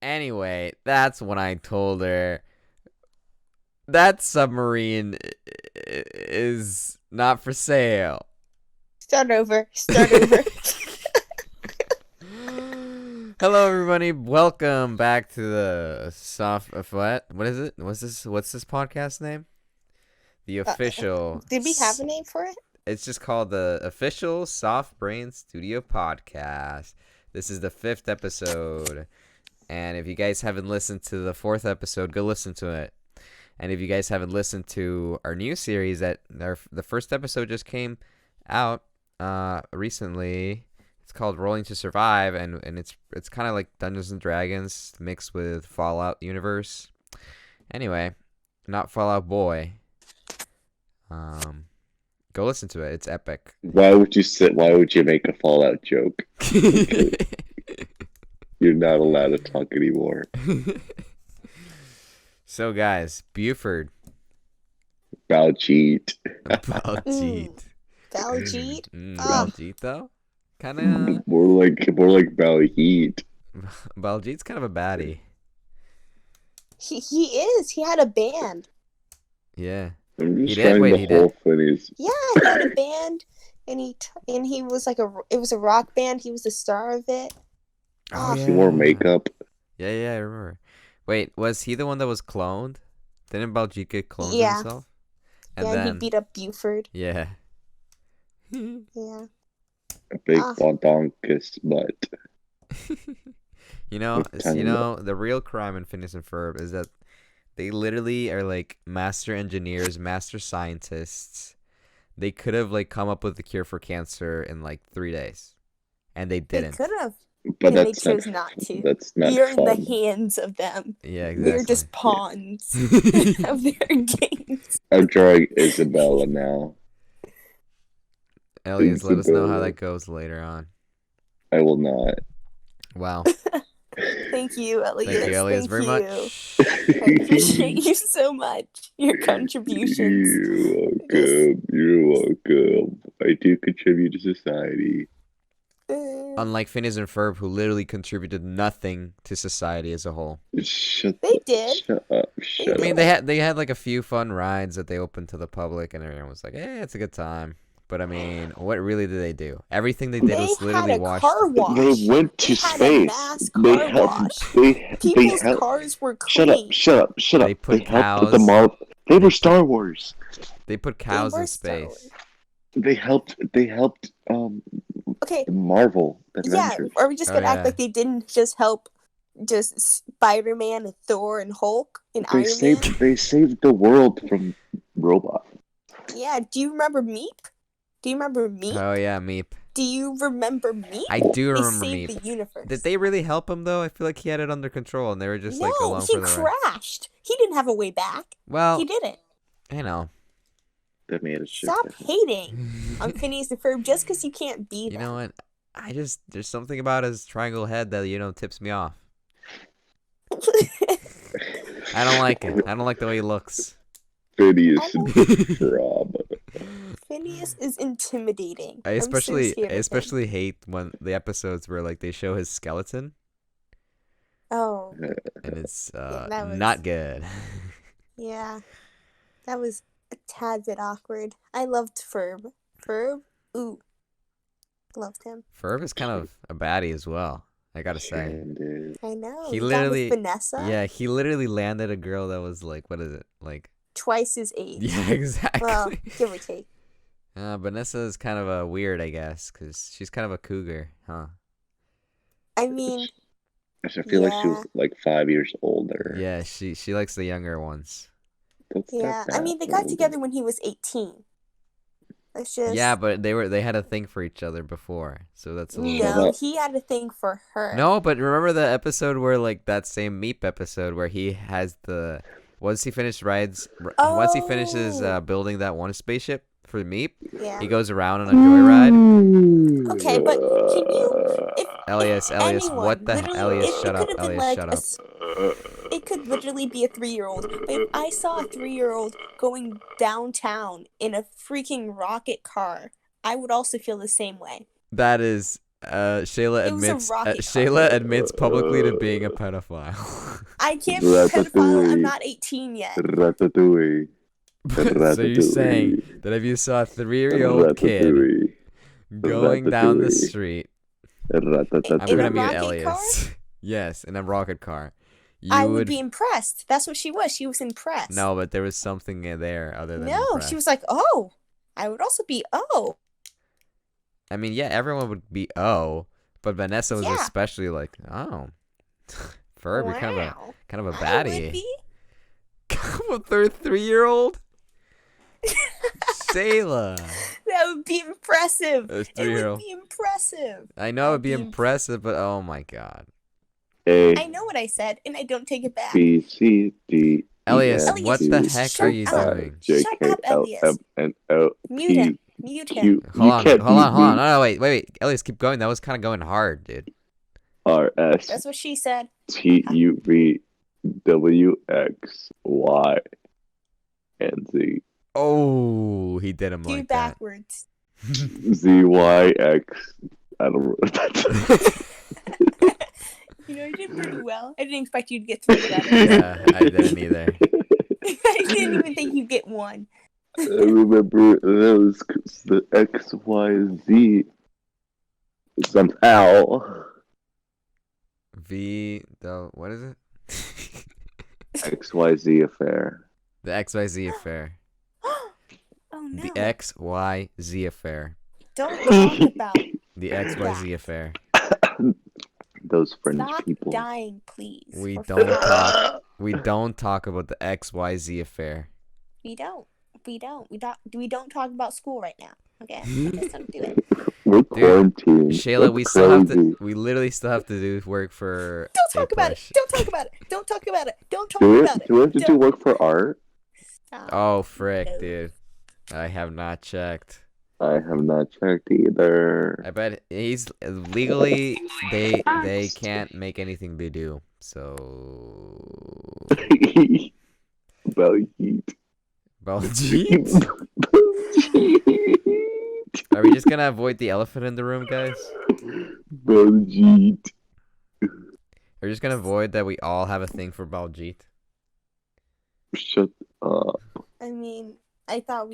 Anyway, that's when I told her that submarine is not for sale. Start over. Hello, everybody. Welcome back to the soft. What is it? What's this podcast name? The official. Did we have a name for it? It's just called the official Soft Brain Studio Podcast. This is the 5th episode. And if you guys haven't listened to the 4th episode, go listen to it. And if you guys haven't listened to our new series, the first episode just came out recently. It's called Rolling to Survive, and it's kind of like Dungeons and Dragons mixed with Fallout universe. Anyway, not Fallout Boy. Go listen to it. It's epic. Why would you make a Fallout joke? You're not allowed to talk anymore. So, guys, Buford. Baljeet. Baljeet. Baljeet? Baljeet, though? Kind of... More like Baljeet. Baljeet's kind of a baddie. He is. He had a band. Yeah. I'm just He had a band, and he was like it was a rock band. He was the star of it. Oh, yeah. He wore makeup. Yeah, I remember. Wait, was he the one that was cloned? Didn't Baljeet get cloned himself? And then he beat up Buford. Yeah. Yeah. A big badonkus butt. You know, the real crime in Phineas and Ferb is that they literally are like master engineers, master scientists. They could have like come up with the cure for cancer in like 3 days, and they didn't. They could have. But they chose not to. That's not You're fun. in the hands of them. Yeah, exactly. We're just pawns of their games. I'm drawing Isabella now. Elias, let us know how that goes later on. I will not. Wow. Thank you, Elias. Thank you, Elias, very much. I appreciate you so much. Your contributions. You're welcome. I do contribute to society. Unlike Phineas and Ferb, who literally contributed nothing to society as a whole. Shut up. I mean, they had like a few fun rides that they opened to the public, and everyone was like, "Hey, it's a good time." But I mean, what really did they do? Everything they did was literally washed. Car wash. They went to space. Had a mass car wash. People's cars were clean. Shut up. They put cows. They were Star Wars. They put cows in space. They helped. Okay. Marvel Adventures. Yeah, are we just gonna act like they didn't just help just Spider-Man and Thor and Hulk and Iron Man? They saved the world from robots. Yeah, do you remember Meep? Oh yeah, Meep. Do you remember Meep? I do remember Meep. Meep. The universe. Did they really help him though? I feel like he had it under control, and they were just like along for the ride. No, he crashed. He didn't have a way back. Well, he didn't. I know. That made it. Stop hating on Phineas and Ferb just because you can't be them. You know what? There's something about his triangle head that tips me off. I don't like it. I don't like the way he looks. Phineas is drama. Phineas is intimidating. I especially hate when the episodes where like they show his skeleton. Oh. And it's not good. Yeah. That was a tad bit awkward. I loved Ferb. Ooh. Loved him. Ferb is kind of a baddie as well, I gotta say. I know. He literally, Vanessa. Yeah, he literally landed a girl that was like, what is it, like twice his age. Yeah, exactly. Well, give or take. Vanessa is kind of a weird, I guess, because she's kind of a cougar, huh? I mean, I feel like she was like 5 years older. Yeah, she likes the younger ones. I mean, they got together when he was 18. That's just... Yeah, but they had a thing for each other before, so that's a little... No, he had a thing for her. No, but remember the episode where, like, that same Meep episode where he has once he finishes building that one spaceship for Meep, he goes around on a joyride. Okay, but can you... Elias, what the hell? Elias, shut up. Elias, shut up. It could literally be a 3-year-old. But if I saw a 3-year-old going downtown in a freaking rocket car, I would also feel the same way. That is Shayla It was a admits. rocket Shayla admits publicly to being a pedophile. I can't be a pedophile. Ratatouille. I'm not 18 yet. Ratatouille. So you're saying that if you saw a 3-year-old kid Ratatouille. going down the Ratatouille. street, I'm Ratatouille. gonna a mute rocket Elias. Yes, in a rocket car. I would be impressed. That's what she was. She was impressed. No, but there was something in there other than No, impressed. she was like, oh. I would also be, oh. I mean, yeah, everyone would be but Vanessa was Yeah. especially like, oh, Ferb, you're kind of a I would baddie. be. A 3-year-old? Shayla. That would be impressive. A It 3-year-old. would be impressive. I know it would be I'd be impressive, but oh my god. A, I know what I said, and I don't take it back. B, C, D, Elias, E, F, what G, the heck are you shut up. doing? J, Shut K, up, L, Elias. M, N, O, Mute P, him. Mute him. Q. Hold on. can't No, mute no, wait. Elias, keep going. That was kind of going hard, dude. R, S, That's what she said. T, U, V, W, X, Y, and Z. Oh, he did him Do like that. backwards. Z, Y, X. I don't know what that's. You know, you did pretty well. I didn't expect you to get 3 letters. Yeah, I didn't either. I didn't even think you'd get 1. I remember those the X, Y, Z somehow. What is it? XYZ affair. The XYZ affair. Oh no. The XYZ affair. Don't talk about The XYZ affair. Those French Stop people. dying, please. We For don't fuck's talk. sake. We don't talk about the XYZ affair. We don't. We don't talk about school right now. Okay? Just don't do it. We're quarantined. Shayla, That's we still have crazy. to. We literally still have to do work for. Don't talk a about it. push. Don't talk about it. Don't talk about it. Don't talk Do about it. we have to do Don't- work for art? Stop. Oh frick, No. dude! I have not checked. I have not checked either. I bet he's legally they can't make anything they do. So Baljeet. Baljeet? Are we just gonna avoid the elephant in the room, guys? Baljeet. We're just gonna avoid that we all have a thing for Baljeet. Shut up. I mean, I thought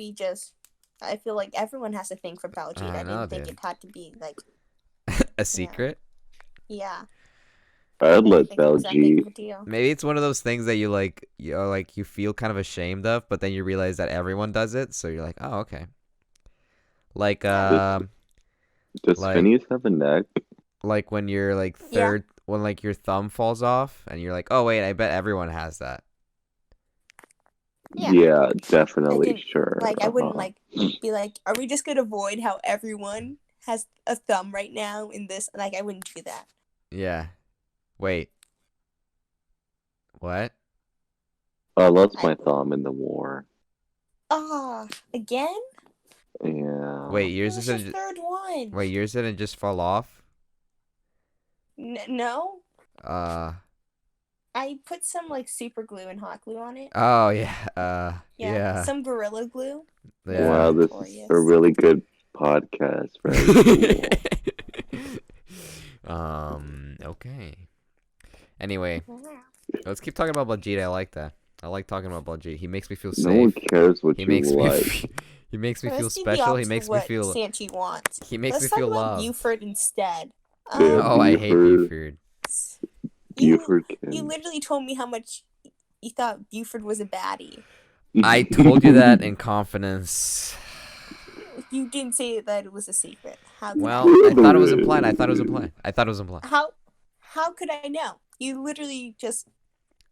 I feel like everyone has a thing for Baljeet. I I know, didn't think dude. it had to be like, A secret? yeah. I'd I let didn't think it was that big Baljeet. of a deal. Maybe it's one of those things that you feel kind of ashamed of, but then you realize that everyone does it, so you're like, oh, okay. Like Does like- Phineas have a neck? like when you're like Yeah. when like your thumb falls off and you're like, oh wait, I bet everyone has that. Yeah. Definitely, didn't- sure. Like, I wouldn't Uh-huh. be like, are we just gonna avoid how everyone has a thumb right now in this? Like, I wouldn't do that. Yeah. Wait. What? I lost my thumb in the war. Ah, again? Yeah. Wait, That yours was isn't. your third one. Wait, yours didn't just fall off? No, Uh. I put some like super glue and hot glue on it. Oh yeah. Yeah. Some Gorilla Glue. Yeah. Wow, this is Victorious. a really good podcast. Very cool. Okay. Anyway, Wow. let's keep talking about Baljeet. I like that. I like talking about Baljeet. He makes me feel No one safe. cares what He you makes me. like. He makes me Let's feel do the special. He opposite makes of me what feel. Sanchi wants. He makes Let's me talk feel about loved. Buford instead. Yeah. Oh, I hate Buford. Buford. Buford You can. literally told me how much you thought Buford was a baddie. I told you that in confidence. You didn't say that it was a secret. How could Well, I thought it was implied. I thought it was implied. how could I know? You literally just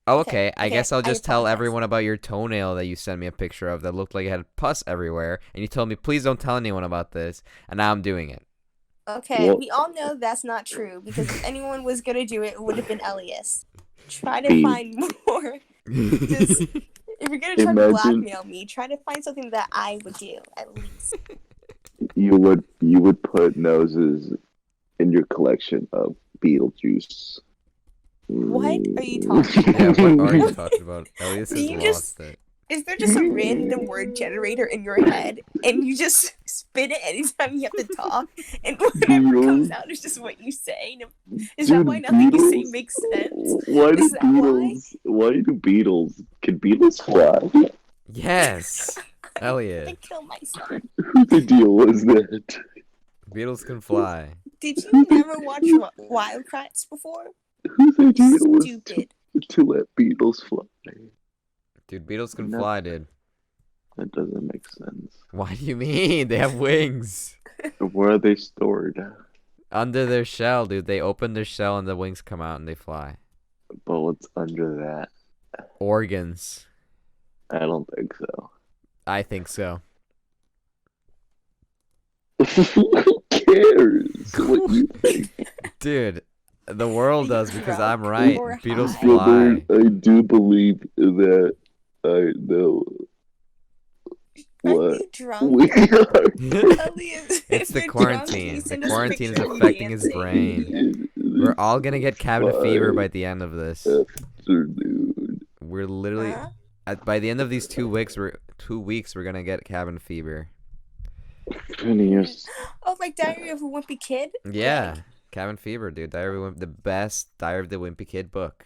Oh, okay. I okay, guess I'll I just tell apologize. everyone about your toenail that you sent me a picture of that looked like it had pus everywhere, and you told me please don't tell anyone about this, and now I'm doing it. okay. Well- We all know that's not true because if anyone was gonna do it, it would have been Elias. Try to Be- find more. If you're gonna try to Imagine- blackmail me, try to find something that I would do at least. You would put noses in your collection of Beetlejuice. What are you talking Yeah, about? what are you talking about? Elias has You lost it. Is there just a random word generator in your head and you just spit it anytime you have to talk and whatever comes out is just what you say? Is that why nothing you say makes sense? Why do Is that why? Can beetles fly? Yes, I Elliot. kill myself. Who the deal was that? Beetles can fly. Did you never watch Wildcats before? Who the deal was Stupid. to let beetles fly? Dude, beetles can No. fly, dude. That doesn't make sense. Why do you mean? They have wings. Where are they stored? Under their shell, dude. They open their shell and the wings come out and they fly. But what's under that? Organs. I don't think so. I think so. Who cares what you think? Dude, the world does because I'm Drunk right. or Beetles high? fly. I do believe that I know Are what you drunk? we are. Elias, It's if the you're drunk, quarantine. you The send us a quarantine is picture of you affecting his dancing. brain. We're all gonna get cabin fever by the end of this. Afternoon. We're literally by the end of these 2 weeks. We're gonna get cabin fever. Phineas. Oh, like Diary of a Wimpy Kid? Yeah, cabin fever, dude. The best Diary of the Wimpy Kid book.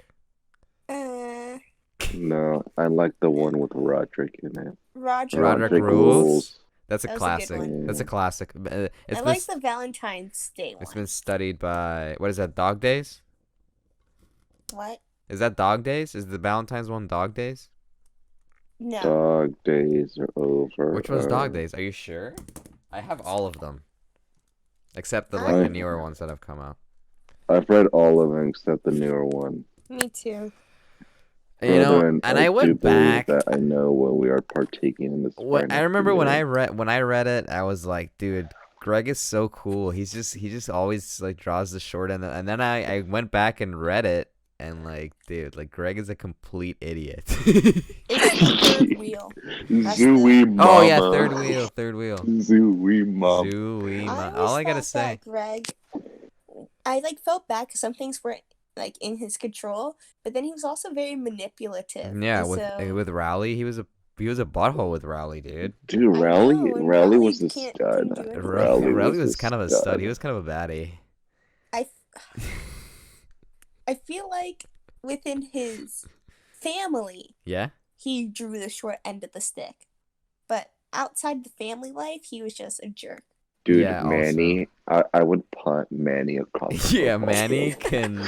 No, I like the one with Roderick in it. Roderick Rules. That's a That was a good classic. one. That's a classic. I like the Valentine's Day one. It's been studied by what is that? Dog Days? What? Is that Dog Days? Is the Valentine's one Dog Days? No. Dog days are over. Which one's Dog Days? Are you sure? I have all of them, except the newer ones that have come out. I've read all of them except the newer one. Me too. You know, and I went back. That I know when we are partaking in this. I remember when I read it, I was like, dude, Greg is so cool. He just always like draws the short end. And then I went back and read it, and like, dude, like Greg is a complete idiot. It's the third wheel. Zooey Mama. Oh yeah, third wheel. Zooey Mama. Zooey Mama. I All I gotta thought say. that Greg, I like felt bad because some things were like in his control, but then he was also very manipulative. Yeah, and with Rowley, he was a butthole with Rowley, dude. Dude, Rowley was this guy. Rowley was kind of a stud. He was kind of a baddie. I feel like within his family, Yeah. he drew the short end of the stick, but outside the family life, he was just a jerk. Dude, Yeah, Manny, I would punt Manny across. Yeah, Manny can.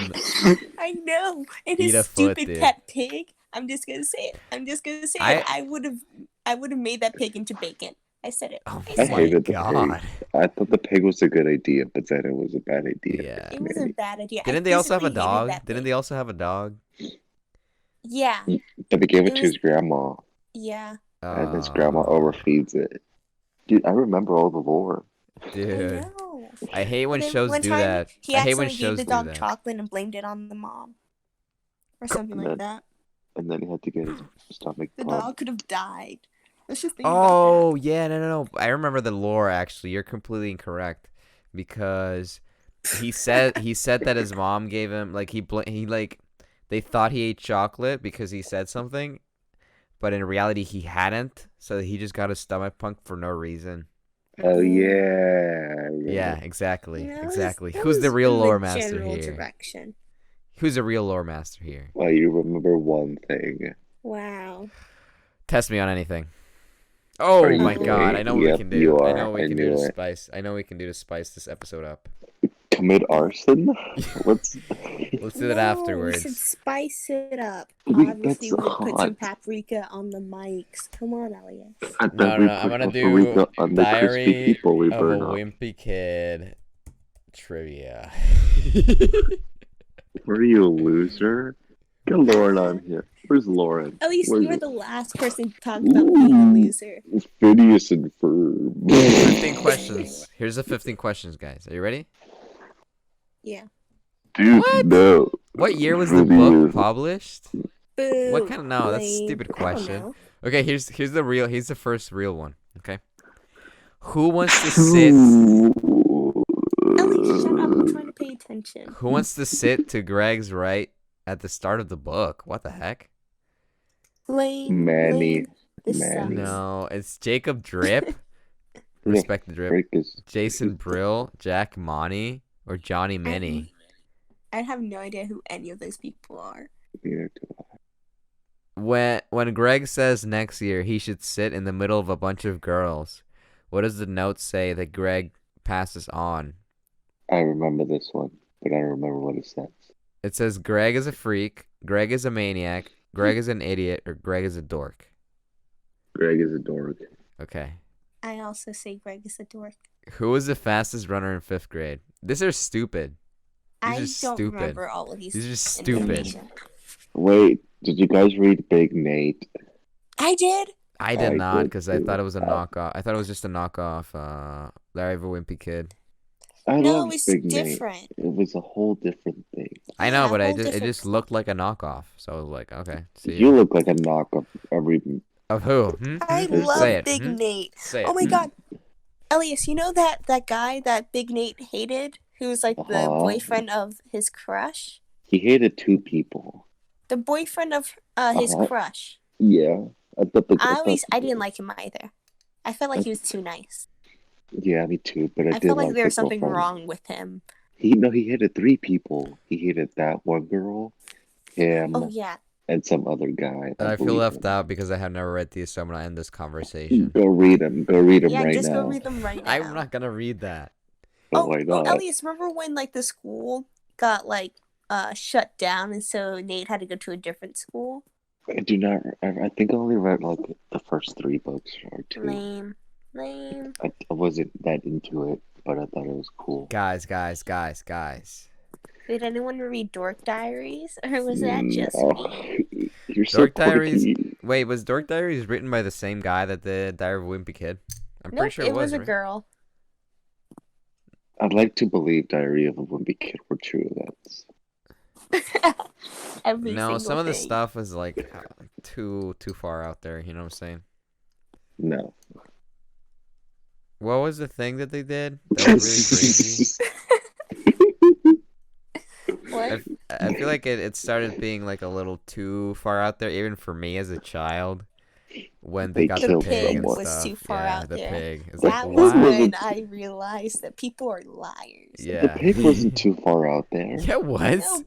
I know, and Eat his a foot, stupid dude. pet pig. I'm just gonna say it. I would have made that pig into bacon. I said it. Oh I my hated the god. pig. I thought the pig was a good idea, but then it was a bad idea. Yeah. It was a bad idea. Didn't they also have a dog? Didn't they also have a dog? Yeah. But they gave it to his grandma, Yeah. and his grandma overfeeds it. Dude, I remember all the lore. Dude. I know. I hate when Then shows one do time, that. He I hate when accidentally shows gave do the dog that. chocolate and blamed it on the mom, or something like that. And then he had to get his stomach The pumped. dog could have died. Let's just think Oh yeah, no. I remember the lore actually. You're completely incorrect because he said that his mom gave him like they thought he ate chocolate because he said something, but in reality he hadn't. So he just got his stomach pumped for no reason. Oh yeah. Yeah, exactly, that. exactly. That Who's the was real in lore the master general here? Direction. Who's the real lore master here? Well, you remember one thing. Wow. Test me on anything. Oh Are my you- god! I know what we Yep, can do. you I are. know what we I can do knew to it. spice. I know what we can do to spice this episode up. Commit arson? Let's Let's do that We afterwards. should spice it up. Wait, Obviously, that's we'll put some hot. paprika on the mics. Come on, Elias. No. I'm gonna do on the crispy Diary people we of a burn up. Wimpy Kid trivia. Were you a loser? Get Lauren on here. Where's Lauren? At least Where's you're the last person to talk about being a loser. Phineas and Ferb. 15 questions. Here's the 15 questions, guys. Are you ready? Yeah. Dude, What? no. What year was the book Phineas. published? Boo. What kind of no? That's a Lame. stupid I don't question. know. Okay, here's the first real one. Okay, who wants to sit? Ellie, shut up. I'm trying to pay attention. Who wants to sit to Greg's right at the start of the book? What the heck? Lame. Manny. Lame. This Manny. sucks. No, it's Jacob Drip. Respect the drip. Frick is Jason Brill, Jack Monty, or Johnny Minnie. I have no idea who any of those people are. weird. When Greg says next year he should sit in the middle of a bunch of girls, what does the note say that Greg passes on? I remember this one, but I don't remember what it says. It says Greg is a freak, Greg is a maniac, Greg is an idiot, or Greg is a dork. Greg is a dork. Okay. I also say Greg is a dork. Who was the fastest runner in 5th grade? These are stupid. I These are don't stupid. remember all of these. These are just stupid. information. Wait, did you guys read Big Nate? I did. I did I not did because I too. thought it was a knockoff. I thought it was just a knockoff. Larry the Wimpy Kid. I No, love it's Big different. Nate. It was a whole different thing. I know, Yeah, but whole it different just looked like a knockoff. So I was like, okay. See You look like a knock of every. of who? Hmm? I Hmm? love Say it. Big Hmm? Nate. Say it. Oh my god. Elias, you know that guy that Big Nate hated? Who was like the Uh-huh. boyfriend of his crush? He hated two people. The boyfriend of his Uh-huh. crush. Yeah, I didn't like him either. I felt like he was too nice. Yeah, me too. But I I did felt like like there the was something girlfriend. wrong with him. He hated three people. He hated that one girl, him, Oh yeah. and some other guy. I feel believe left him. out because I have never read these, so I'm gonna end this conversation. Go read them. Go read them Yeah, right just now. go read them right now. I'm not gonna read that. Oh, why not? Elias, remember when like the school got like shut down and so Nate had to go to a different school? I do not. I think I only read like the first 3 books or 2. Lame. I wasn't that into it, but I thought it was cool. Guys. Did anyone read Dork Diaries? Or was that just No. me? You're so Dork Diaries. quirky. Wait, was Dork Diaries written by the same guy that did Diary of a Wimpy Kid? I'm Nope, pretty sure it was a right? girl. I'd like to believe Diary of a Wimpy Kid were true events. Every No, single some of the thing. stuff was like too far out there. You know what I'm saying? No. What was the thing that they did? That was really crazy. What? I feel like it started being like a little too far out there, even for me as a child. When they They got The the killed pig and pig was stuff. too far yeah, out the there. pig. It's That like, was what? when I realized that people are liars. Yeah. The pig wasn't too far out there. Yeah, it was.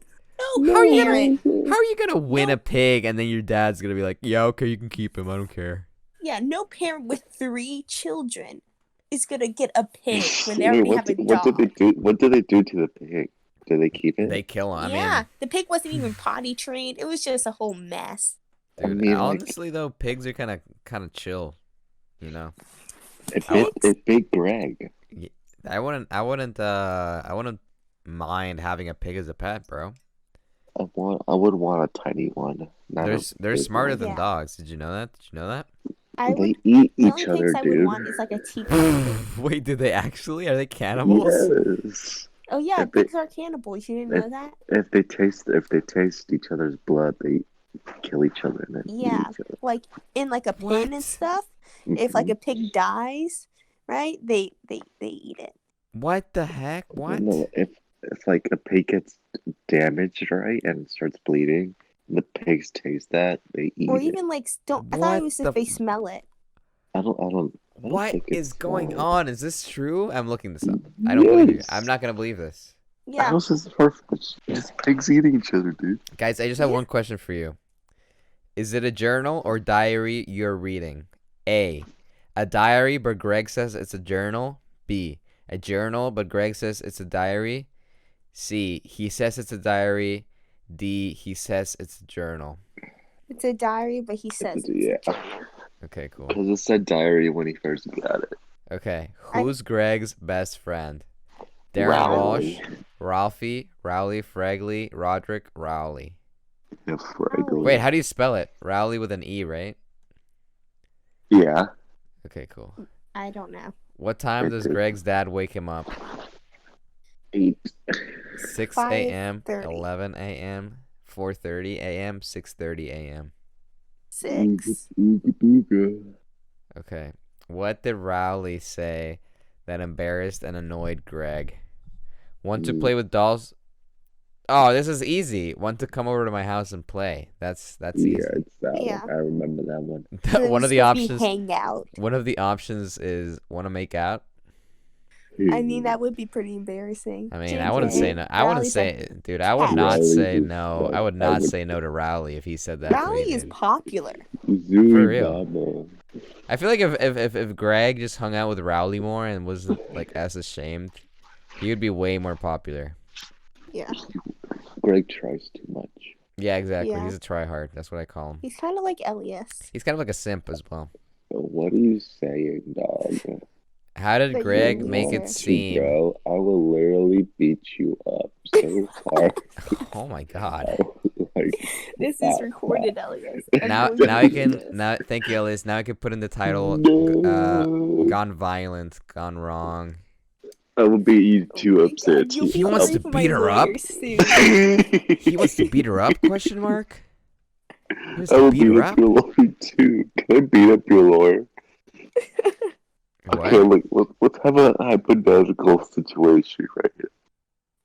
No How are you parent. How are you gonna win No. a pig and then your dad's gonna be like, yeah, okay, you can keep him. I don't care. Yeah, no parent with 3 children is gonna get a pig when they Wait, already have a what did they dog. do? What did they do to the pig? Did they keep it? They kill him. I Yeah, mean, the pig wasn't even potty trained. It was just a whole mess. dude, I mean, like- honestly though, pigs are kind of chill. You know, It's Big Greg. I wouldn't mind having a pig as a pet, bro. I would want a tiny one. Not They're big smarter one. than Yeah. dogs. Did you know that? I They would. eat The each only other, pigs I would dude. want is like a teapot. Wait, did they actually? Are they cannibals? Yes. Oh yeah, If they- pigs are cannibals. You didn't know that? If they taste each other's blood, they kill each other and then Yeah. eat each other. Like in like a pen What? and stuff. If like a pig dies, right? They eat it. What the heck? What? No, if like a pig gets damaged, right, and starts bleeding, the pigs taste that, they eat Or it. even like don't. I thought What it was the if they f- smell it. I don't What think is it's going wrong. on? Is this true? I'm looking this up. I don't believe you. Yes. I'm not gonna believe this. Yeah. House is perfect. Just pigs eating each other, dude. Guys, I just have Yeah. one question for you. Is it a journal or diary you're reading? A diary, but Greg says it's a journal. B, a journal, but Greg says it's a diary. C, he says it's a diary. D, he says it's a journal. It's a diary, but he says it's Yeah. a journal. Okay, cool. Because it said diary when he first got it. Okay, I- who's Greg's best friend? Darren Walsh, Rowley. Ralphie, Rowley, Fragley, Roderick, Rowley. Yeah, Fragley. Wait, how do you spell it? Rowley with an E, right? Yeah. Okay, cool. I don't know. What time does Greg's dad wake him up? 8. 6 a.m., 5:30. 11 a.m., 4:30 a.m., 6:30 a.m. 6. Ooga booga. Okay. What did Rowley say that embarrassed and annoyed Greg? Want to play with dolls? Oh, this is easy. Want to come over to my house and play. That's easy. Yeah, it's that Yeah. one. I remember that one. So One of this the would be options. hang out. One of the options is want to make out. I mean, that would be pretty embarrassing. I mean, I wouldn't say no. I wouldn't Rowley's say, like dude. I would cat. not Rowley's say just no. like- I would I not would- say no to Rowley if he said that. to Rowley me, is dude. popular. Zooey For real. Mama. I feel like if Greg just hung out with Rowley more and wasn't like as ashamed, he would be way more popular. Yeah. Greg tries too much. Yeah, exactly. Yeah. He's a tryhard. That's what I call him. He's kind of like Elias. He's kind of like a simp as well. What are you saying, dog? How did But Greg you're make weird. it seem? Bro, I will literally beat you up so hard. Oh my god. Like, This is recorded, Elias. Now Everyone I knows can this. now thank you, Elias. Now I can put in the title no. gone violent, gone wrong. I will beat you Oh too my upset. God, you'll He be wants sorry to for my beat her up? lawyer soon. He wants to beat her up? Question mark. He wants I to will beat beat her up up? your lawyer too. Can I beat up your lawyer? Okay, What? look, let's have a hypothetical situation right here.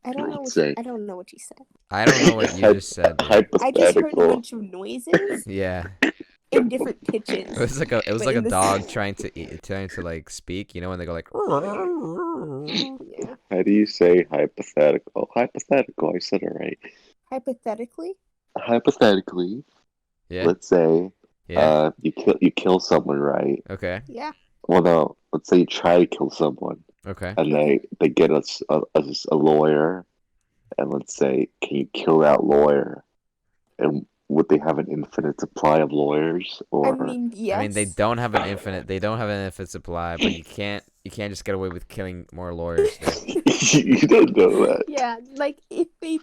I don't know. Let's What say- I don't know what you said. I don't know what you just said. Dude. I just heard a Hypothetical. bunch of noises Yeah. in different pitches. It was like a But in the dog s- trying to like speak, you know, when they go like Yeah. How do you say hypothetical? Hypothetical. I said it right. Hypothetically, Hypothetically, Yeah. let's say Yeah. you kill someone, right? Okay. yeah. Well, no. Let's say you try to kill someone, Okay. and they get us a lawyer, and let's say, can you kill that lawyer? And would they have an infinite supply of lawyers, or I mean, yes. I mean, they don't have an infinite supply, but you can't just get away with killing more lawyers. Dude. you don't know that? Yeah, like if they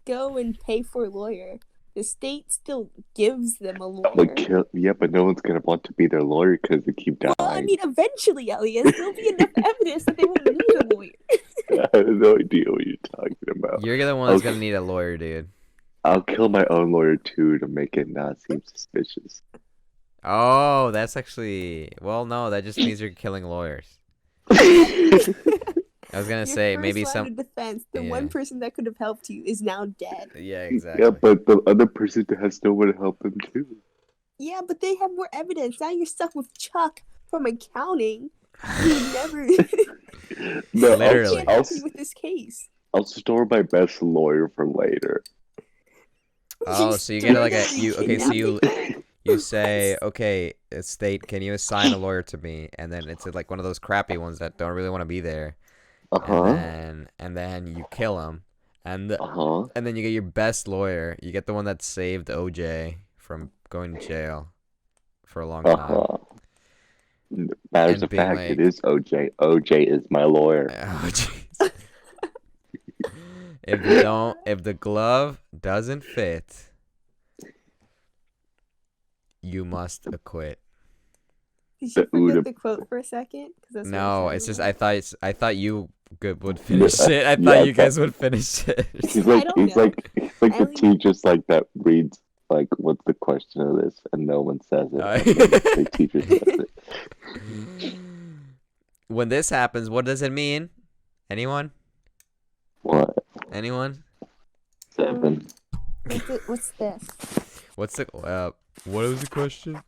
go and pay for a lawyer, the state still gives them a lawyer. But no one's gonna want to be their lawyer because they keep dying. Well, I mean, eventually, Elias, there'll be enough evidence that they won't need a lawyer. I have no idea what you're talking about. You're the one that's gonna need a lawyer, dude. I'll kill my own lawyer too to make it not seem suspicious. Oh, that's actually no. That just means you're killing lawyers. I was gonna Your say first maybe line some. of defense, the yeah. one person that could have helped you is now dead. Yeah, exactly. Yeah, but the other person has no one to help them too. Yeah, but they have more evidence. Now you're stuck with Chuck from accounting. You would never. No, Literally. Can't help you with this case. I'll store my best lawyer for later. Oh, so you get like a you okay? So kidnapping. you say okay, state, can you assign a lawyer to me? And then it's like one of those crappy ones that don't really want to be there. And then you kill him, and then you get your best lawyer. You get the one that saved OJ from going to jail for a long time. Matters And of being fact, like- it is OJ. OJ is my lawyer. Oh, jeez. If the glove doesn't fit, you must acquit. Did you The Uda- forget the quote for a second? 'Cause that's what No, it it's sounded just like. I thought you would finish it. I thought you guys would finish it. He's I like don't he's know. like he's like I the only- teachers like that reads like what's the question of this and no one says it. Oh. And then the teacher says it. When this happens, what does it mean? Anyone? What? Anyone? 7. What's this? What's the what was the question?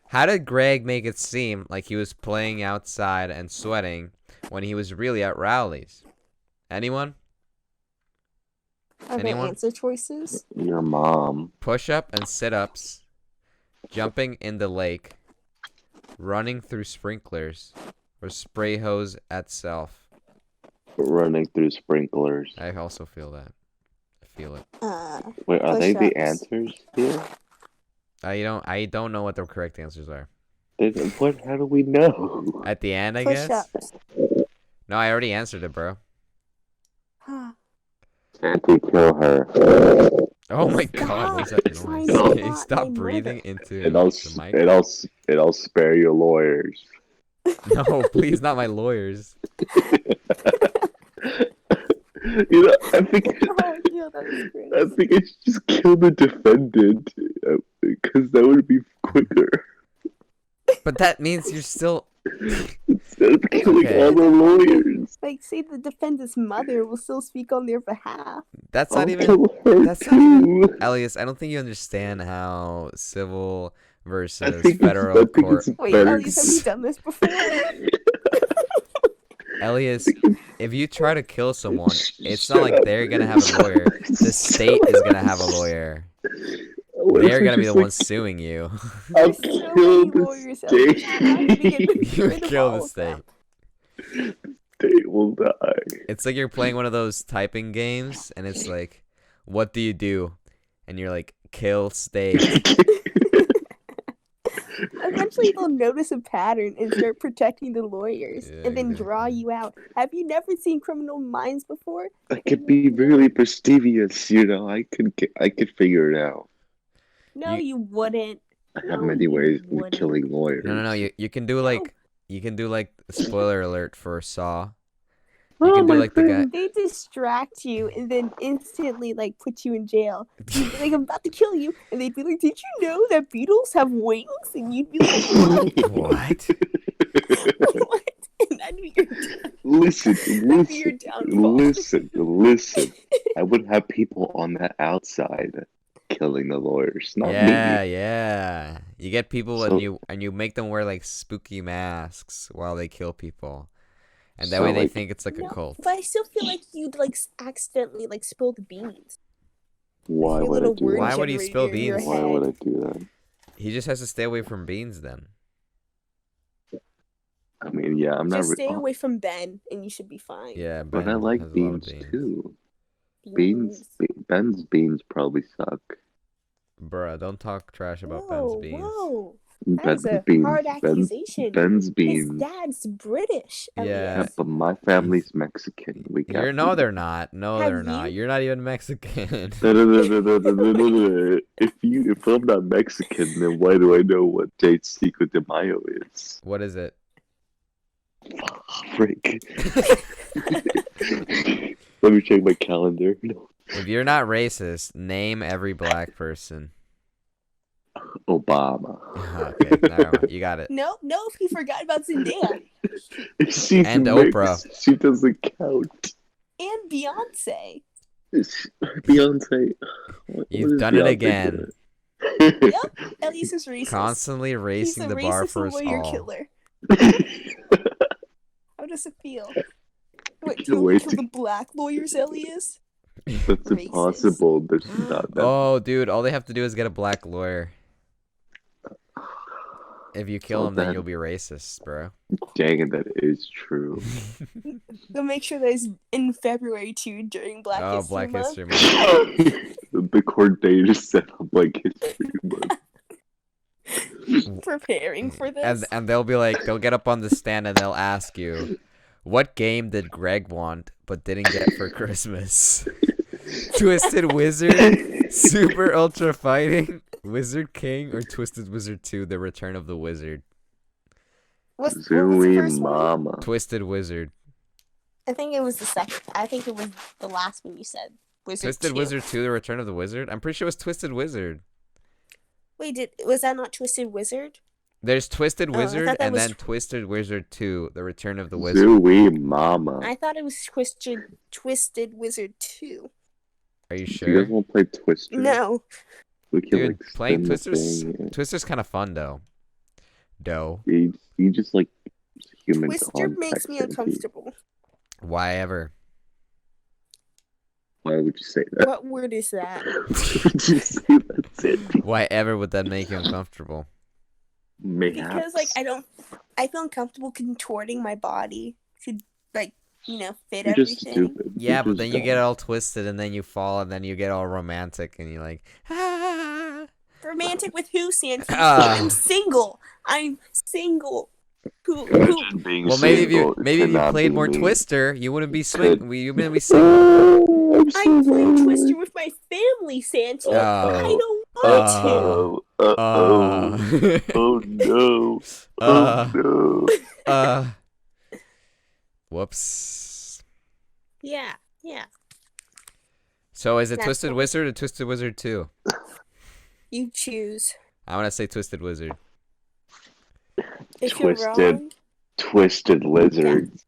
How did Greg make it seem like he was playing outside and sweating when he was really at Rowley's? Anyone? Are there Anyone? answer choices? Your mom. Push-up and sit-ups, jumping in the lake, running through sprinklers, or spray hose at self. Running through sprinklers. I also feel that. I feel it. Wait, are they the Push-ups. answers here? I don't know what the correct answers are. What? How do we know? At the end, I guess. Push-ups. No, I already answered it, bro. Auntie, kill her. Oh my Stop. god, what is that Trying noise? to Can you plot stop my breathing murder. into And I'll the mic? and I'll spare your lawyers. No, please, not my lawyers. You know, I think Oh, yeah, that was great. I think I should just kill the defendant because that would be quicker But that means you're still. instead of killing Okay. all the lawyers. Like, say the defendant's mother will still speak on their behalf. That's I'll not even. kill her That's not even. too. Elias, I don't think you understand how civil I versus think federal court. it's Wait, better. Elias, have you done this before? Elias, if you try to kill someone, it's not Shut like up. they're gonna have a lawyer. The state is gonna have a lawyer. They're gonna be the ones suing you. I'll There's so kill many the lawyers out there. You're not gonna get state. You rid of kill all the of them. state. State will die. It's like you're playing one of those typing games, and it's like, what do you do? And you're like, kill state. Eventually, they'll notice a pattern and start protecting the lawyers, Yeah, and then exactly. draw you out. Have you never seen Criminal Minds before? I could be really prestigious, you know. I could figure it out. No, you wouldn't. I have No, many you ways of wouldn't. killing lawyers. No. You can do No. like spoiler alert for Saw. Oh, You can do my like the guy. friend. They distract you and then instantly like put you in jail. You'd be like, I'm about to kill you, and they'd be like, did you know that beetles have wings? And you'd be like, what? What? What? And that'd be your that'd be your downfall. Listen. I would have people on the outside killing the lawyers, not Yeah, me. yeah. You get people So- and you make them wear like spooky masks while they kill people, and that So, way they like- think it's like a No, cult. but I still feel like you'd like accidentally like spill the beans. Why Your would I little do word that? Why would you generator spill in your beans? Why would I head. do that? He just has to stay away from beans then. I mean, yeah, I'm not. Just stay away from Ben, and you should be fine. Yeah, But Ben I like has a lot of beans too. Ben's beans probably suck. Bruh, don't talk trash about Ben's beans. Whoa. That's a Ben's hard beans. accusation. Ben's His beans. dad's British. Yeah. Yeah, Elias. but my family's Mexican. We got No, they're not. No, Have they're not. you- You're not even Mexican. No. If I'm not Mexican, then why do I know what Jade's Cinco de Mayo is? What is it? Frick. Let me check my calendar. If you're not racist, name every black person. Obama. Okay, never mind. You got it. No, he forgot about Zendaya She's And mixed. Oprah. She doesn't count. and Beyonce. Beyonce. What You've is done it Beyonce again. doing? Elias is racist. Constantly He's raising a the bar racist for us lawyer all. killer. How does it feel? What, Can't do you wait kill to- the black lawyers, Elias? That's Racist. impossible. There's not that. Oh, dude, all they have to do is get a black lawyer. If you kill So him, then then- you'll be racist, bro. Dang it, that is true. They'll make sure that it's in February too during Black Oh, History Black Month. History Month. The court date is set up like history month. Preparing for this. And they'll be like, they'll get up on the stand and they'll ask you, what game did Greg want but didn't get for Christmas? Twisted Wizard, Super Ultra Fighting, Wizard King, or Twisted Wizard 2, The Return of the Wizard? what was the Zooey first one? mama. Twisted Wizard. I think it was the second. I think it was the last one you said. Wizard Twisted 2. Wizard 2, The Return of the Wizard? I'm pretty sure it was Twisted Wizard. Wait, was that not Twisted Wizard? There's Twisted I Wizard thought that and was then Twisted Wizard 2, The Return of the Wizard. Zooey mama. I thought it was Twisted Wizard 2. Are you Do you sure? guys want to play Twister? No. We can Dude, like playing spin the Twister's thing. Twister's kind of fun though. You just like human Twister contact makes me therapy. uncomfortable. Why ever? Why would you say that? What word is that? Why would you say that's it? Why ever would that make you uncomfortable? Mayhaps. Because I feel uncomfortable contorting my body to fit You're just everything. stupid. Yeah, You're but just then you dumb. get all twisted and then you fall and then you get all romantic and you're like, ah. Romantic with who, Santi? Ah. I'm single. Who? Imagine being Well, maybe single if you cannot played be more me. Twister, you wouldn't be Could- you wouldn't be single. Oh, I'm I so play lonely. Twister with my family, Santi. I don't want Uh-oh. Uh-oh. Oh no. Uh. Oh no. Whoops. to. Yeah. So is it That's Twisted fine. Wizard or Twisted Wizard 2? You choose. I want to say Twisted Wizard. If you're Twisted. wrong, Twisted lizards.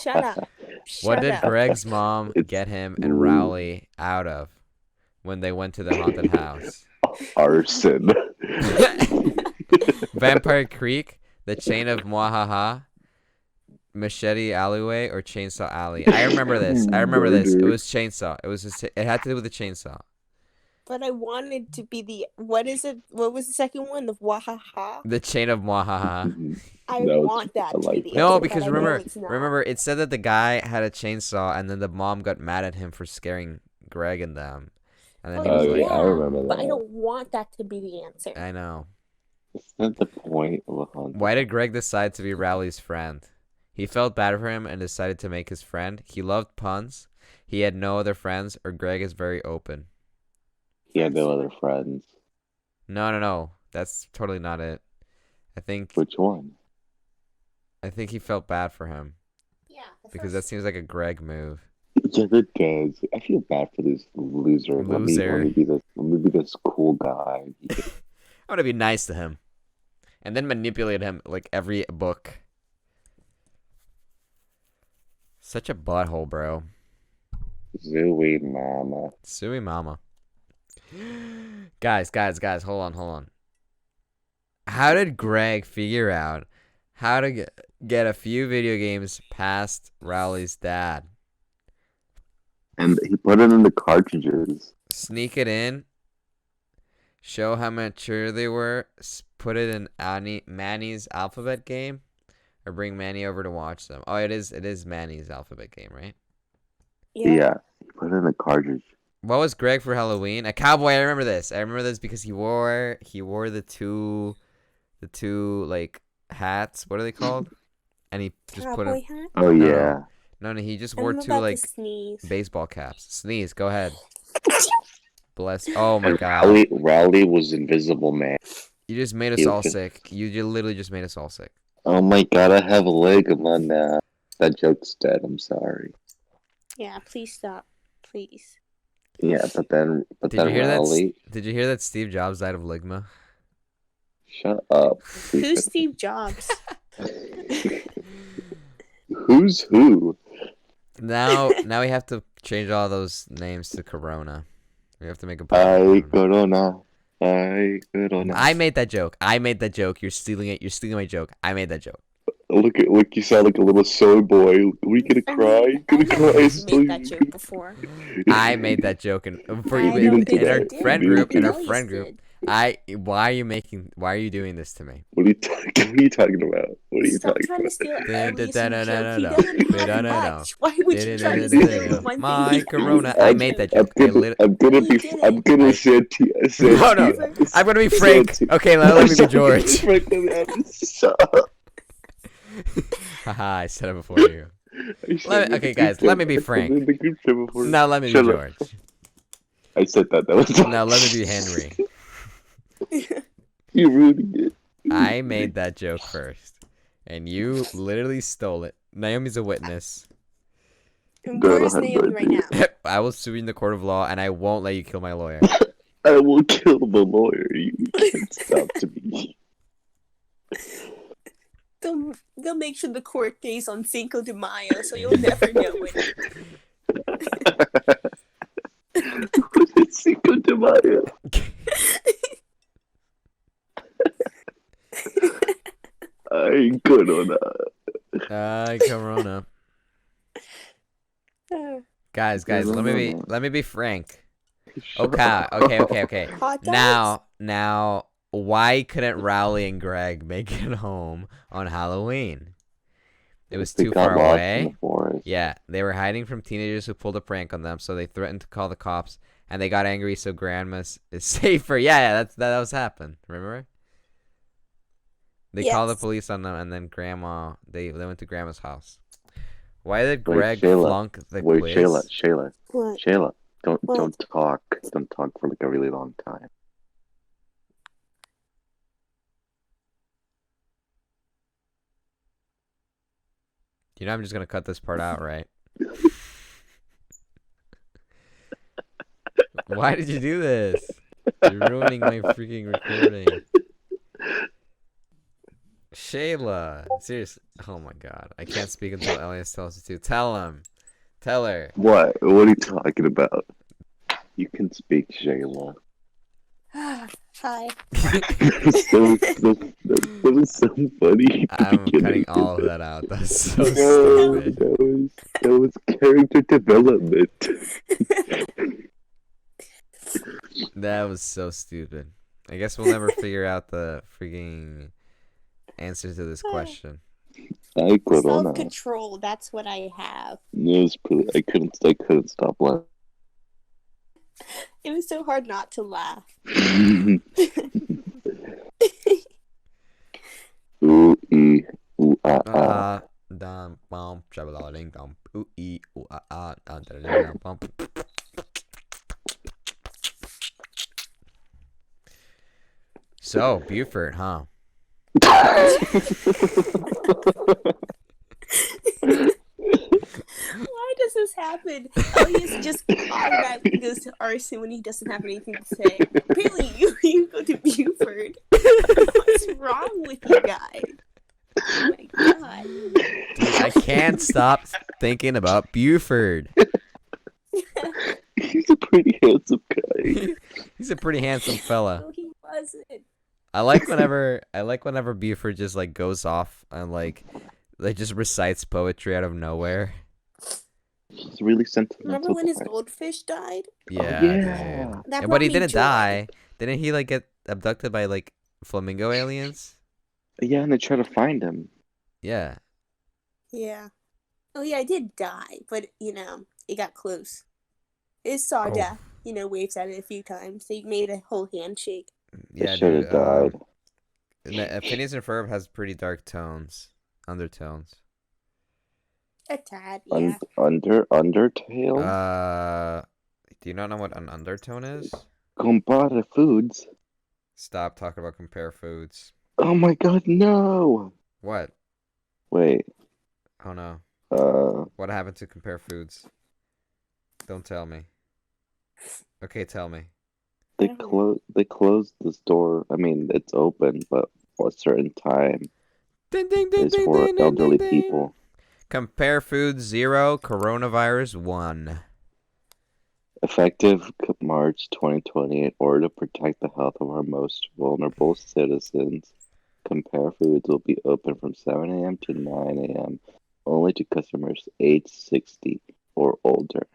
Shut up. What Shut did up. Greg's mom It's get him and Rowley out of when they went to the haunted house? arson. Vampire Creek, the Chain of Mwahaha, Machete Alleyway, or Chainsaw Alley? I remember this. It Murder. was Chainsaw. It had to do with the chainsaw. But I wanted to be the. What is it? What was the second one? The Wahaha? The Chain of Mwahaha. I No, want that I to like be the that. No, answer, because but I know remember, it's not. it said that the guy had a chainsaw, and then the mom got mad at him for scaring Greg and them, and then he was Oh, like, yeah, I remember But I that. don't want that to be the answer. "I know." Isn't that the point of a haunted? Why did Greg decide to be Rowley's friend? He felt bad for him and decided to make his friend. He loved puns. He had no other friends, or Greg is very open. He had no other friends. No. That's totally not it. I think Which one? he felt bad for him Yeah. because that seems like a Greg move. Yeah, it does. I feel bad for this loser. Let me be this cool guy. I'm gonna be nice to him, and then manipulate him like every book. Such a butthole, bro. Zooey mama. Sui mama. Guys, hold on. How did Greg figure out how to get a few video games past Rowley's dad? And he put it in the cartridges. Sneak it in, show how mature they were, put it in Manny's alphabet game, or bring Manny over to watch them. Oh, it is Manny's alphabet game, right? Yeah, he put it in the cartridge. What was Greg for Halloween? A cowboy. I remember this. Because he wore the two like hats. What are they called? And he just put Cowboy it. hat? Oh, No. yeah. No, he just I'm wore about two to like sneeze. baseball caps. Sneeze. Go ahead. Bless. Oh my And God. Rowley was Invisible Man. You just made us all sick. You literally just made us all sick. Oh my god, I have a leg on now. That joke's dead, I'm sorry. Yeah, please stop. Please. Yeah, but then Did you hear Rowley... Did you hear that Steve Jobs died of ligma? Shut up. Who's Steve Jobs? Who's who? Now we have to change all those names to Corona. We have to make a. Corona. I made that joke. You're stealing it. You're stealing my joke. I made that joke. Look, you sound like a little soy boy. Are we gonna cry? I've made that joke before. I made that joke in our friend group. Why are you doing this to me? What are you talking about? Stop trying to steal Elias' joke. He doesn't have much. Why would you try to steal one My thing? Corona. I made that joke. I'm gonna say No. I'm gonna be Frank. Okay, let me be George. Shut up. Haha, I said it before you. Okay, guys, let me be Frank. Now let me be George. I said that. That was now let me be Henry. You ruined it. I made that joke first, and you literally stole it. Naomi's a witness. And where is Naomi right now? I will sue you in the court of law, and I won't let you kill my lawyer. I will kill the lawyer. You can't stop to me. They'll make sure the court days on Cinco de Mayo, so you'll never know it. What is Cinco de Mayo? Ay, Corona. Corona. Guys, let me be frank. Okay. Hot dogs? Now, why couldn't Rowley and Greg make it home on Halloween? It was too far away. Yeah, they were hiding from teenagers who pulled a prank on them, so they threatened to call the cops, and they got angry, so Grandma is safer. Yeah, that was happened. Remember? They called the police on them, and then they went to Grandma's house. Why did Greg flunk the quiz? Shayla. What? Shayla, don't talk. Don't talk for like a really long time. You know I'm just gonna cut this part out, right? Why did you do this? You're ruining my freaking recording. Shayla. Seriously. Oh my god. I can't speak until Elias tells me to. Tell him. Tell her. What? What are you talking about? You can speak, Shayla. Hi. That was so funny. at the I'm cutting beginning. all of that out. That's so No, stupid. that was character development. That was so stupid. I guess we'll never figure out the freaking answer to this question. I could on that. Self-control, that's what I have. It was pretty. I couldn't stop laughing. It was so hard not to laugh. Ooh, ee, ooh, ah, ah. Dum bum traveling dum ooh ee ooh ah dum dum bum. So Buford, huh? Why does this happen? Elias just automatically goes to arson when he doesn't have anything to say. Apparently, you go to Buford. What's wrong with you guys? Oh my god. Dude, I can't stop thinking about Buford. He's a pretty handsome guy. He's a pretty handsome fella. No, he wasn't. I like whenever Buford just like goes off and like just recites poetry out of nowhere. He's really sentimental. Remember when his guy. goldfish died? Yeah. yeah. Dude. That Yeah, brought but he me didn't joy. die. Didn't he like get abducted by like flamingo aliens? Yeah, and they try to find him. Yeah. Yeah. Oh yeah, I did die, but it got close. It saw Oh. death. Waves at it a few times. They made a whole handshake. They Yeah, should dude. have died. Phineas and Ferb has pretty dark undertones. A tad, yeah. Undertale? Do you not know what an undertone is? Compare foods. Stop talking about compare foods. Oh my god, no! What? Wait, Oh no. uh, What happened to compare foods? Don't tell me. Okay, tell me. I don't know. they closed the store. I mean, it's open, but for a certain time Ding ding ding is ding for ding ding elderly ding ding. people. Compare foods 0, coronavirus 1. Effective March 2020, in order to protect the health of our most vulnerable citizens, Compare Foods will be open from 7 a.m. to 9 a.m. only to customers age 60 or older.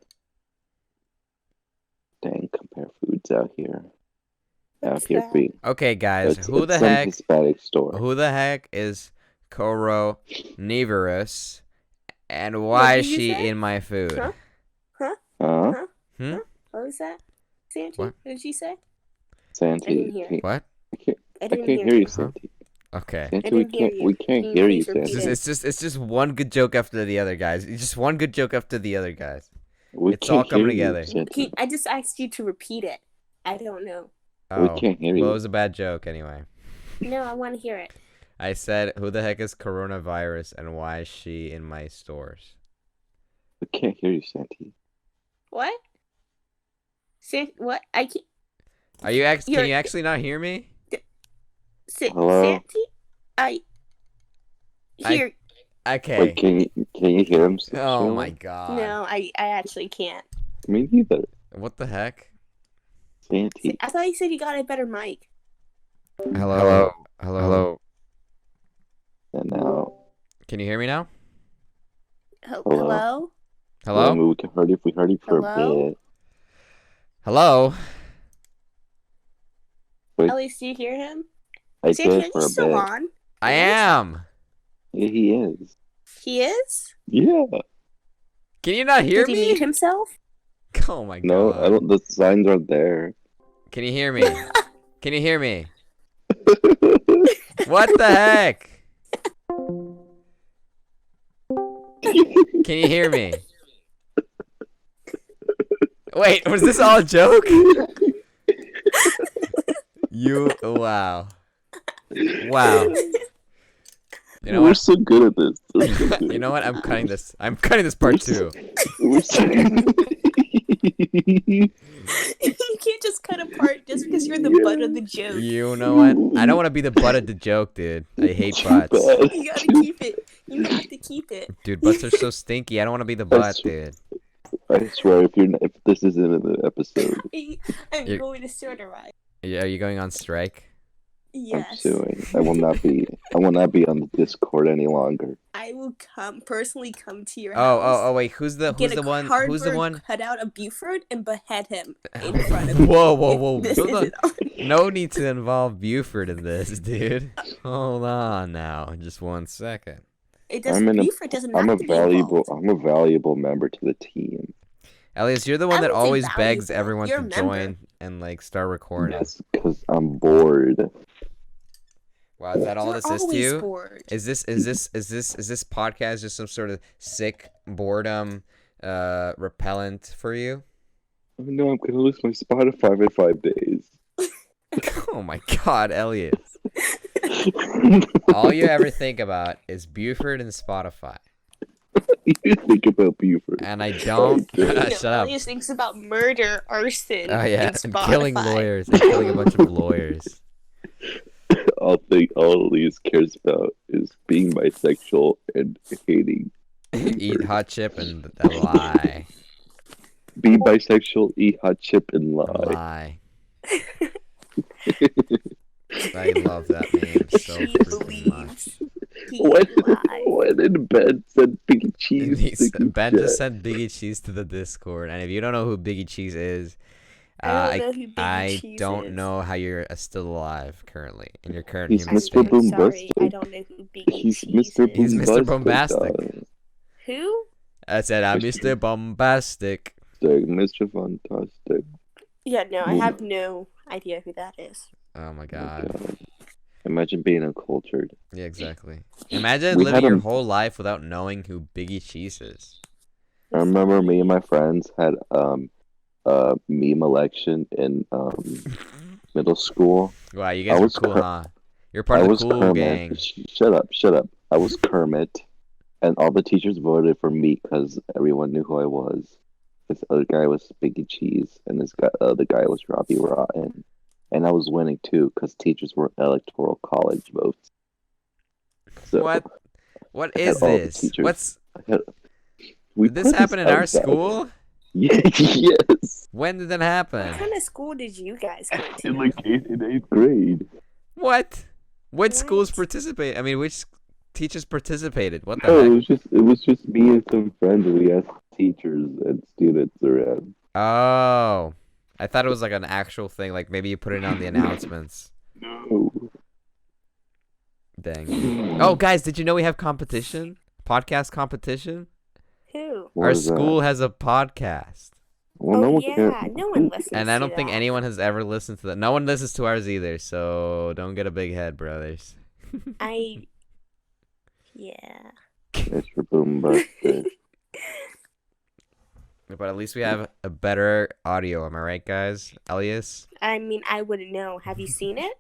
Dang, Compare Foods out here. What's Out here that? being. Okay, guys, It's who the some heck? Hispanic store. Who the heck is coronavirus, and why did is you she say? in my food? Huh? Huh? Hmm? What was that? Santi? What? What did she say? I Santi, didn't hear it. What? I I didn't can't hear hear you, you. Huh? Santi. Okay. I Santi, didn't hear you. we can't Can you hear you, please repeat Santi. it? It's just one good joke after the other, guys. It's just one good joke after the other, guys. We It's all can't coming hear you, together. Santi. I just asked you to repeat it. I don't know. We Oh, can't hear well, you. it was a bad joke anyway. No, I want to hear it. I said, who the heck is coronavirus, and why is she in my stores? We can't hear you, Santi. What? What? I can't. Can you actually not hear me? Hello? Santi? I hear. Okay. Wait, can you hear him? Oh Shayla? my god. No, I actually can't. Me neither. What the heck? Santi. I thought you said you got a better mic. Hello. And now. Can you hear me now? Hello? Hello? Maybe we can heard you if we heard you for Hello? a bit. Hello? Wait, Elias, do you hear him? I Santi, did are for you a still bit. on? I am. Yeah, he is. He is? Yeah. Can you not hear Did he me? mute himself? Oh my god. No, I don't. The signs aren't there. Can you hear me? Can you hear me? What the heck? Can you hear me? Wait, was this all a joke? Wow. Wow. You know We're what? so good at this. We're so good You know what? at I'm cutting this. I'm cutting this part too. We're so... You can't just cut apart just because you're the butt of the joke. You know what? I don't want to be the butt of the joke, dude. I hate butts. You gotta keep it. You have to keep it. Dude, butts are so stinky. I don't want to be the butt, dude. I swear, if this isn't in the episode, I'm going to certify. Yeah, are you going on strike? Yes. I'm suing. I will not be on the Discord any longer. I will personally come to your house. Oh, wait. Who's the one? Who's the one? Cut out of Buford and behead him in front of me. Whoa. This isn't on. No need to involve Buford in this, dude. Hold on now. Just 1 second. It doesn't. Buford doesn't have to be involved. I'm a valuable member to the team. Elias, you're the one that would say always begs valuable. everyone You're to a member. join and like start recording. That's because I'm bored. Wow, is that all You're this is to always you? bored. Is this podcast just some sort of sick boredom repellent for you? Oh, no, I'm gonna lose my Spotify in 5 days. Oh my god, Elias. All you ever think about is Buford and Spotify. You think about Buford. And I don't. Shut up. Elias thinks about murder, arson, Oh yeah, and and Spotify. killing lawyers. And killing a bunch of lawyers. All Elias cares about is being bisexual and hating. Eat hot chip and lie. Be bisexual, eat hot chip, and lie. Lie. I love that name so He freaking much. believes. He lies. When did Ben send Biggie Cheese? Ben just sent Biggie Cheese to the Discord, and if you don't know who Biggie Cheese is, I don't know who Biggie I Cheese don't is. know how you're still alive currently in your current He's human Mr. state. Boom Sorry, Bombastic. I don't know who Biggie He's Cheese Mr. is. He's Mr. Bombastic. Who? I said I'm Mr. Bombastic. Mr. Fantastic. Yeah, no, I have no idea who that is. Oh my Oh god. God. Imagine being uncultured. Yeah, exactly. Imagine We living had your him- whole life without knowing who Biggie Cheese is. I remember me and my friends had meme election in middle school. Wow, you I guys were was cool, Ker- huh? You're part I of the was cool Kermit. gang. Shut up. I was Kermit, and all the teachers voted for me because everyone knew who I was. This other guy was Biggie Cheese, and this other guy was Robbie Rotten. And I was winning too because teachers were electoral college votes. So What? What I had is all the this? teachers. What's we did this put happen in our outside. school? Yes. When did that What happen? kind of school did you guys go to? In like eighth grade. What? Which What? schools participate? I mean, which teachers participated? What the No, heck? it was just me and some friends. We asked teachers and students around. Oh, I thought it was like an actual thing. Like maybe you put it on the announcements. No. Dang. Oh, guys, did you know we have competition? Podcast competition? Who? What Our is that? school has a podcast. Well, no Oh one yeah, cares. no one listens. And I don't to think that. anyone has ever listened to that. No one listens to ours either, so don't get a big head, brothers. Yeah. Mr. Boombastic. But at least we have a better audio, am I right, guys? Elias? I mean, I wouldn't know. Have you seen it?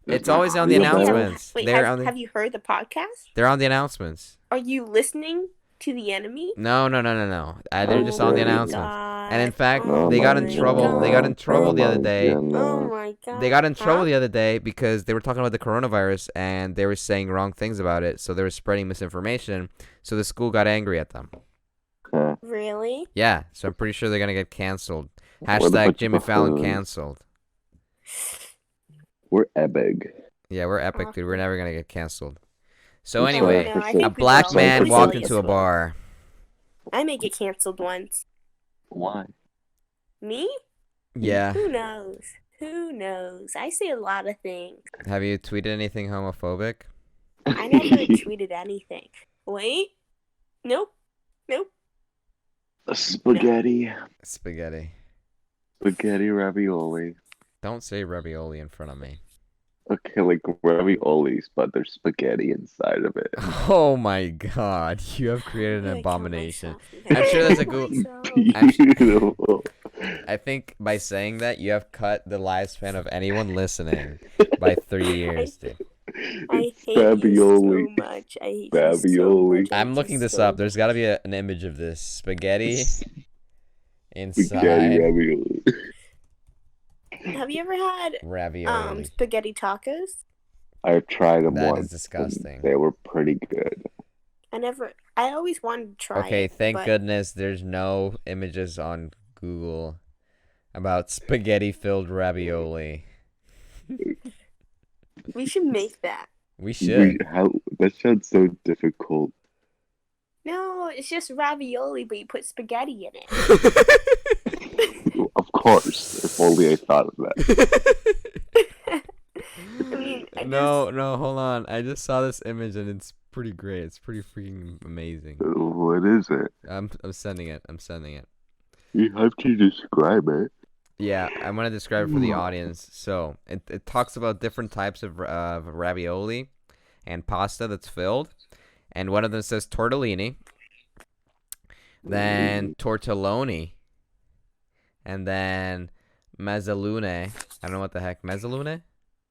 It's always on the Yeah, but- announcements. Wait, They're on the have you heard the podcast? they're on the announcements. Are you listening to the enemy? No. They're just on the Oh my announcements. And in fact, Oh they got in my trouble. God. They got in trouble the Oh other my day. Oh goodness. my god. They got in trouble Huh? the other day because they were talking about the coronavirus and they were saying wrong things about it. So they were spreading misinformation. So the school got angry at them. Huh. Really? Yeah. So I'm pretty sure they're gonna get canceled. What a Hashtag bunch of Jimmy Fallon buffoons. canceled. We're epic. Yeah, we're epic, dude. We're never gonna get canceled. So That's anyway, Oh, no, I a think a we black will. man At least walked Elias into a will. bar. I may get canceled once. Why? Me? Yeah. Who knows? Who knows? I say a lot of things. Have you tweeted anything homophobic? I never tweeted anything. Wait. Nope. Spaghetti. Spaghetti. Spaghetti ravioli. Don't say ravioli in front of me. Okay, like raviolis, but there's spaghetti inside of it. Oh my god, you have created an I'm gonna kill abomination. myself. I'm sure that's a I'm gonna good- kill myself. Beautiful. I think by saying that, you have cut the lifespan of anyone listening by 3 years, dude. I hate Ravioli. you so much. I hate you so Ravioli. much. I I'm hate looking you this so up. There's got to be an image of this. Spaghetti Spaghetti inside. ravioli. Have you ever had Ravioli. spaghetti tacos? I've tried them That once. is disgusting. And they were pretty good. I always wanted to try Okay, it. thank but goodness there's no images on Google about spaghetti-filled ravioli. we should make that. We should. That sounds so difficult. No, it's just ravioli, but you put spaghetti in it. Of course. If only I thought of that. I mean, No, hold on. I just saw this image and it's pretty great. It's pretty freaking amazing. What is it? I'm sending it. You have to describe it. Yeah, I'm gonna describe it for the audience. So it talks about different types of ravioli and pasta that's filled, and one of them says tortellini, then tortelloni, and then mezzalune. I don't know what the heck mezzalune,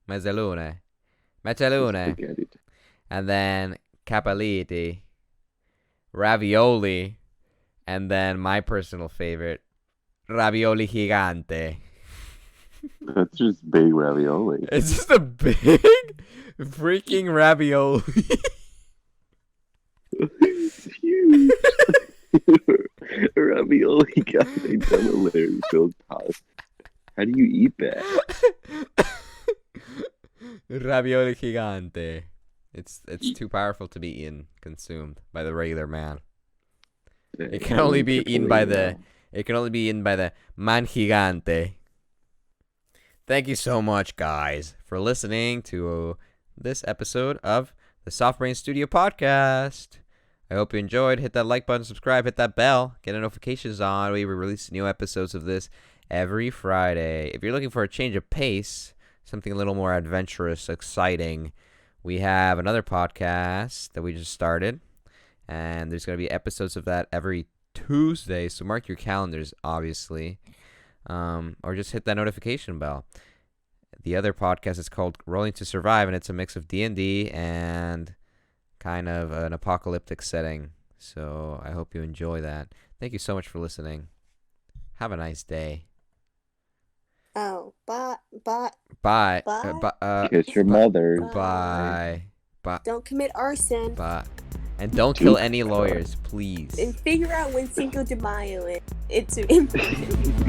Spaghetti. and then capelliti, ravioli, and then my personal favorite, ravioli gigante. That's just big ravioli. It's just a big freaking ravioli. It's huge. Ravioli got a double-layer filled pasta. How do you eat that? Ravioli gigante. It's too powerful to be consumed by the regular man. It can only be eaten by the man gigante. Thank you so much, guys, for listening to this episode of the Soft Brain Studio podcast. I hope you enjoyed. Hit that like button, subscribe, hit that bell, get the notifications on. We release new episodes of this every Friday. If you're looking for a change of pace, something a little more adventurous, exciting, we have another podcast that we just started, and there's going to be episodes of that every Tuesday, so mark your calendars, obviously, or just hit that notification bell. The other podcast is called Rolling to Survive, and it's a mix of D&D and kind of an apocalyptic setting, so I hope you enjoy that. Thank you so much for listening. Have a nice day. Oh, bye. Bye. Kiss your mother. Bye. Don't commit arson. Bye. And don't kill any lawyers, please. And figure out when Cinco de Mayo is. It's important.